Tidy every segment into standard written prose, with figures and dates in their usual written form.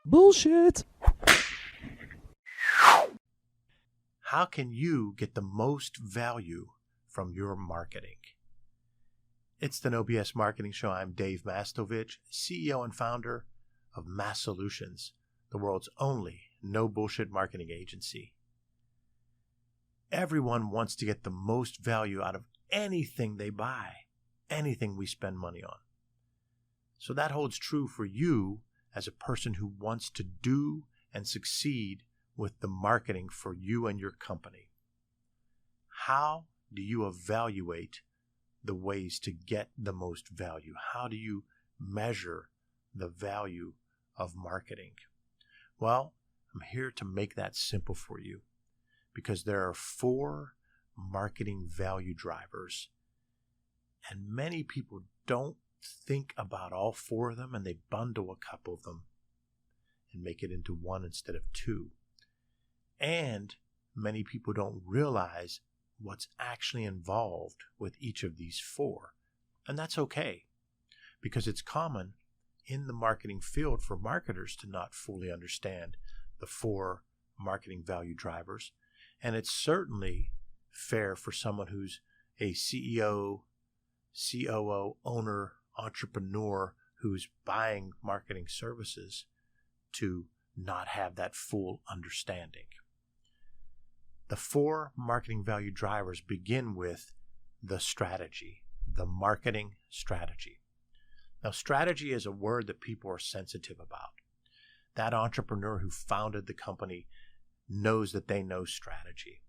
Bullshit. How can you get the most value from your marketing? It's the No BS Marketing Show. I'm Dave Mastovich, CEO and founder of Massolutions, the world's only no bullshit marketing agency. Everyone wants to get the most value out of anything they buy, anything we spend money on. So that holds true for you as a person who wants to do and succeed with the marketing for you and your company. How do you evaluate the ways to get the most value? How do you measure the value of marketing? Well, I'm here to make that simple for you because there are 4 marketing value drivers, and many people don't think about all 4 of them, and they bundle a couple of them and make it into one instead of 2. And many people don't realize what's actually involved with each of these 4. And that's okay, because it's common in the marketing field for marketers to not fully understand the 4 marketing value drivers. And it's certainly fair for someone who's a CEO, COO, owner, entrepreneur who's buying marketing services to not have that full understanding. The 4 marketing value drivers begin with the strategy, the marketing strategy. Now, strategy is a word that people are sensitive about. That entrepreneur who founded the company knows that they know strategy.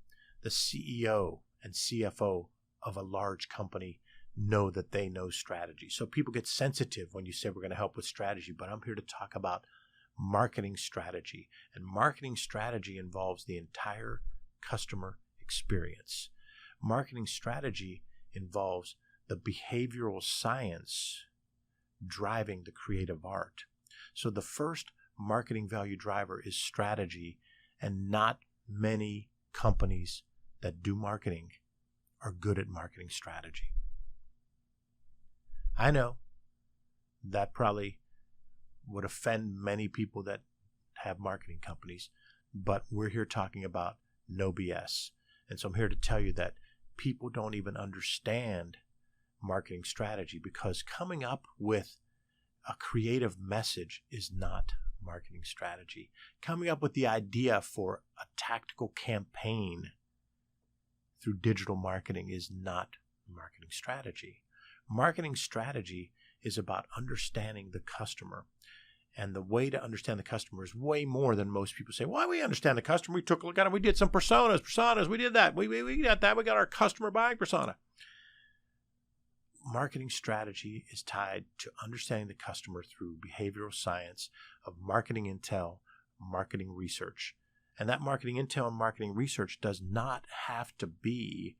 The CEO and CFO of a large company know that they know strategy. So people get sensitive when you say we're going to help with strategy, but I'm here to talk about marketing strategy. And marketing strategy involves the entire customer experience. Marketing strategy involves the behavioral science driving the creative art. So the first marketing value driver is strategy, and not many companies that do marketing are good at marketing strategy. I know that probably would offend many people that have marketing companies, but we're here talking about no BS. And so I'm here to tell you that people don't even understand marketing strategy, because coming up with a creative message is not marketing strategy. Coming up with the idea for a tactical campaign through digital marketing is not marketing strategy. Marketing strategy is about understanding the customer. And the way to understand the customer is way more than most people say. Well, we understand the customer. We took a look at it. We did some personas. We did that. We got that. We got our customer buying persona. Marketing strategy is tied to understanding the customer through behavioral science of marketing intel, marketing research. And that marketing intel and marketing research does not have to be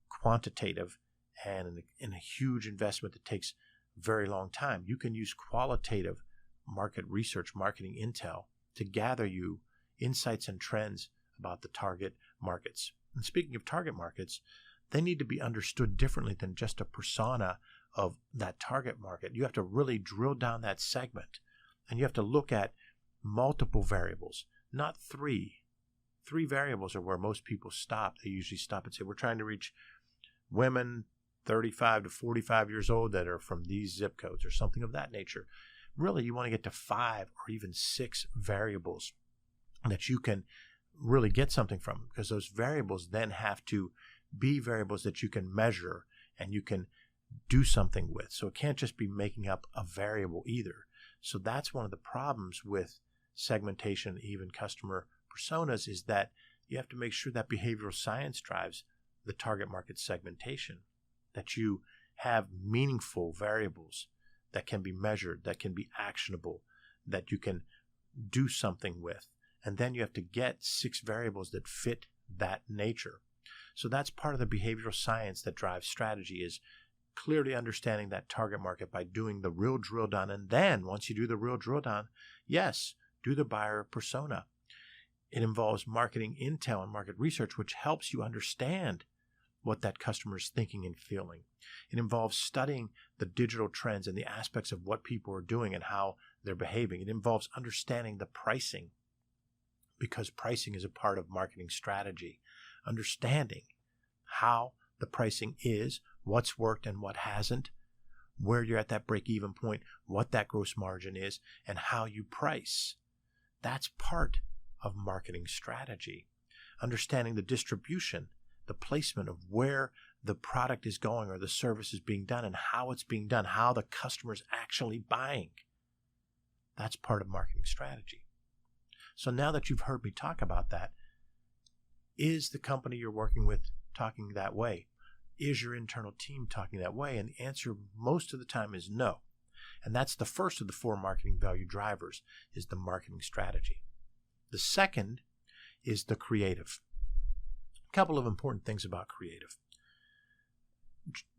quantitative and in a huge investment that takes a very long time. You can use qualitative market research, marketing intel, to gather you insights and trends about the target markets. And speaking of target markets, they need to be understood differently than just a persona of that target market. You have to really drill down that segment, and you have to look at multiple variables, not 3. 3 variables are where most people stop. They usually stop and say, we're trying to reach women 35 to 45 years old that are from these zip codes or something of that nature. Really, you want to get to 5 or even 6 variables that you can really get something from, because those variables then have to be variables that you can measure and you can do something with. So it can't just be making up a variable either. So that's one of the problems with segmentation, even customer personas, is that you have to make sure that behavioral science drives the target market segmentation, that you have meaningful variables that can be measured, that can be actionable, that you can do something with. And then you have to get 6 variables that fit that nature. So that's part of the behavioral science that drives strategy, is clearly understanding that target market by doing the real drill down. And then once you do the real drill down, yes, do the buyer persona. It involves marketing intel and market research, which helps you understand what that customer is thinking and feeling. It involves studying the digital trends and the aspects of what people are doing and how they're behaving. It involves understanding the pricing, because pricing is a part of marketing strategy. Understanding how the pricing is, what's worked and what hasn't, where you're at that break-even point, what that gross margin is, and how you price. That's part of marketing strategy. Understanding the distribution, the placement of where the product is going or the service is being done and how it's being done, how the customer is actually buying. That's part of marketing strategy. So now that you've heard me talk about that, is the company you're working with talking that way? Is your internal team talking that way? And the answer most of the time is no. And that's the first of the 4 marketing value drivers, is the marketing strategy. The second is the creative. A couple of important things about creative.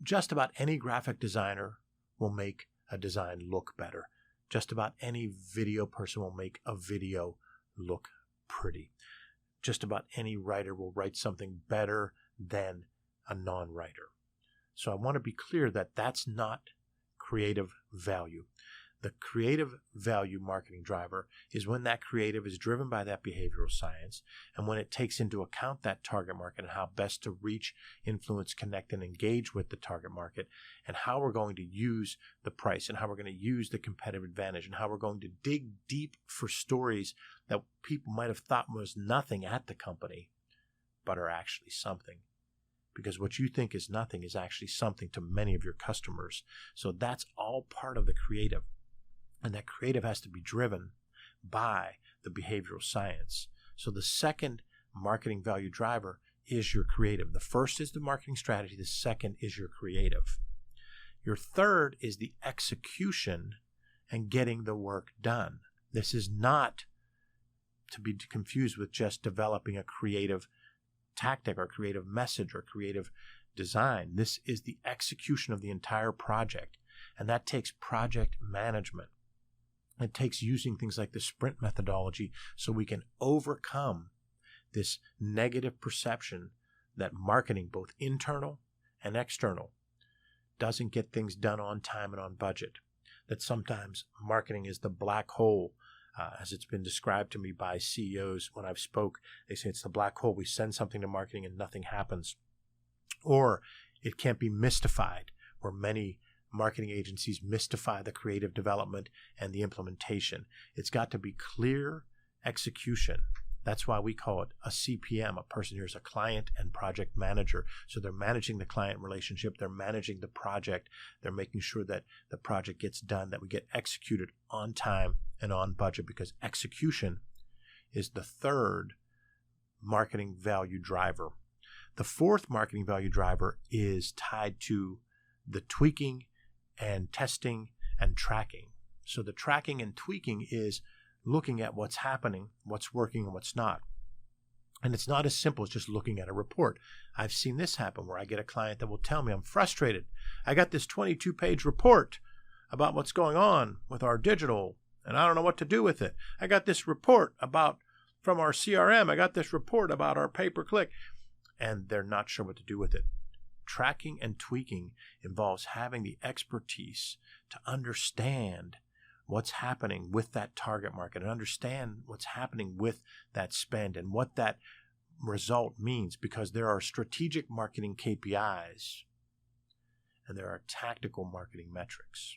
Just about any graphic designer will make a design look better. Just about any video person will make a video look pretty. Just about any writer will write something better than a non-writer. So I want to be clear that that's not creative value. The creative value marketing driver is when that creative is driven by that behavioral science, and when it takes into account that target market and how best to reach, influence, connect, and engage with the target market, and how we're going to use the price, and how we're going to use the competitive advantage, and how we're going to dig deep for stories that people might have thought was nothing at the company, but are actually something. Because what you think is nothing is actually something to many of your customers. So that's all part of the creative. And that creative has to be driven by the behavioral science. So the second marketing value driver is your creative. The first is the marketing strategy. The second is your creative. Your third is the execution and getting the work done. This is not to be confused with just developing a creative tactic or creative message or creative design. This is the execution of the entire project. And that takes project management. It takes using things like the sprint methodology so we can overcome this negative perception that marketing, both internal and external, doesn't get things done on time and on budget. That sometimes marketing is the black hole, as it's been described to me by CEOs when I've spoke. They say it's the black hole. We send something to marketing and nothing happens. Or it can't be mystified, where many marketing agencies mystify the creative development and the implementation. It's got to be clear execution. That's why we call it a CPM. A person here is a client and project manager. So they're managing the client relationship. They're managing the project. They're making sure that the project gets done, that we get executed on time and on budget, because execution is the third marketing value driver. The fourth marketing value driver is tied to the tweaking and testing and tracking. So the tracking and tweaking is looking at what's happening, what's working and what's not. And it's not as simple as just looking at a report. I've seen this happen where I get a client that will tell me, I'm frustrated. I got this 22-page report about what's going on with our digital, and I don't know what to do with it. I got this report from our CRM. I got this report about our pay-per-click, and they're not sure what to do with it. Tracking and tweaking involves having the expertise to understand what's happening with that target market and understand what's happening with that spend and what that result means, because there are strategic marketing KPIs and there are tactical marketing metrics.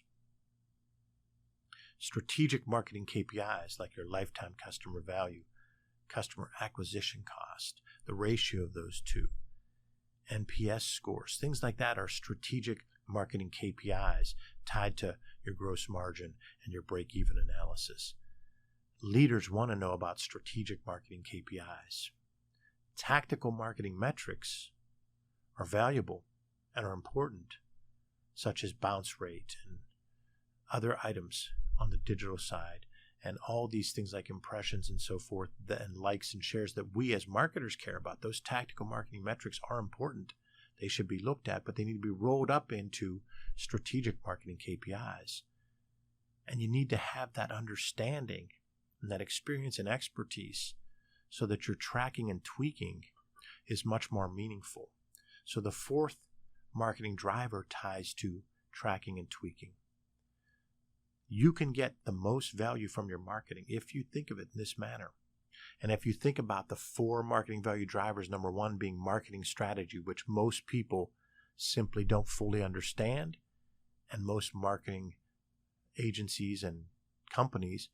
Strategic marketing KPIs like your lifetime customer value, customer acquisition cost, the ratio of those two, NPS scores, things like that are strategic marketing KPIs tied to your gross margin and your break-even analysis. Leaders want to know about strategic marketing KPIs. Tactical marketing metrics are valuable and are important, such as bounce rate and other items on the digital side, and all these things like impressions and so forth, and likes and shares that we as marketers care about. Those tactical marketing metrics are important. They should be looked at, but they need to be rolled up into strategic marketing KPIs. And you need to have that understanding and that experience and expertise so that your tracking and tweaking is much more meaningful. So the fourth marketing driver ties to tracking and tweaking. You can get the most value from your marketing if you think of it in this manner. And if you think about the 4 marketing value drivers, number 1 being marketing strategy, which most people simply don't fully understand, and most marketing agencies and companies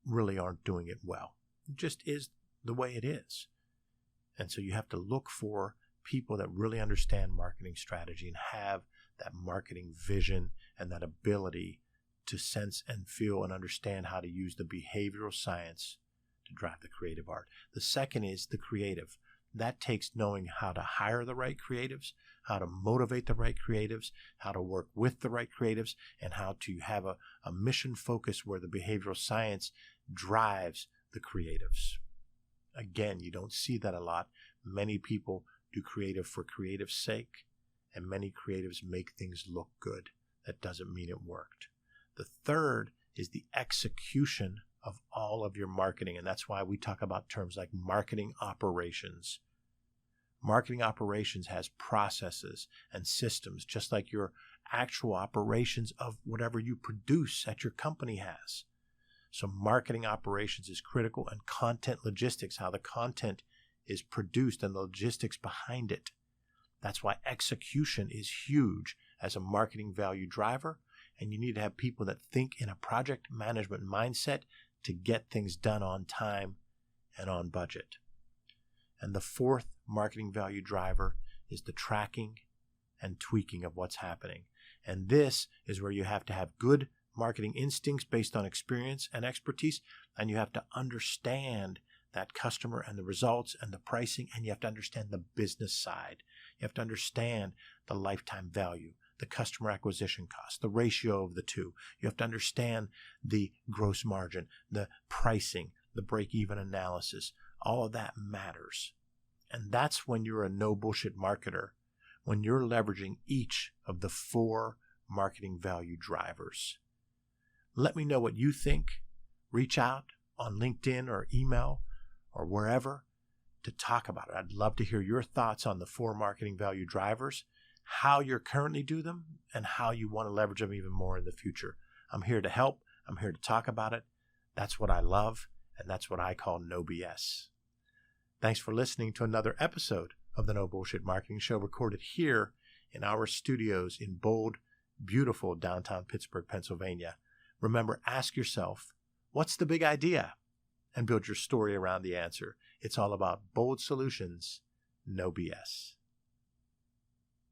really aren't doing it well. It just is the way it is. And so you have to look for people that really understand marketing strategy and have that marketing vision and that ability to sense and feel and understand how to use the behavioral science to drive the creative art. The second is the creative. That takes knowing how to hire the right creatives, how to motivate the right creatives, how to work with the right creatives, and how to have a mission focus where the behavioral science drives the creatives. Again, you don't see that a lot. Many people do creative for creative's sake, and many creatives make things look good. That doesn't mean it worked. The third is the execution of all of your marketing, and that's why we talk about terms like marketing operations. Marketing operations has processes and systems, just like your actual operations of whatever you produce at your company has. So marketing operations is critical, and content logistics, how the content is produced and the logistics behind it. That's why execution is huge as a marketing value driver, and you need to have people that think in a project management mindset to get things done on time and on budget. And the fourth marketing value driver is the tracking and tweaking of what's happening. And this is where you have to have good marketing instincts based on experience and expertise, and you have to understand that customer and the results and the pricing, and you have to understand the business side. You have to understand the lifetime value, the customer acquisition cost, the ratio of the two. You have to understand the gross margin, the pricing, the break-even analysis. All of that matters. And that's when you're a no-bullshit marketer, when you're leveraging each of the 4 marketing value drivers. Let me know what you think. Reach out on LinkedIn or email or wherever to talk about it. I'd love to hear your thoughts on the 4 marketing value drivers, how you currently do them, and how you want to leverage them even more in the future. I'm here to help. I'm here to talk about it. That's what I love, and that's what I call no BS. Thanks for listening to another episode of the No Bullshit Marketing Show, recorded here in our studios in bold, beautiful downtown Pittsburgh, Pennsylvania. Remember, ask yourself, what's the big idea? And build your story around the answer. It's all about bold solutions, no BS.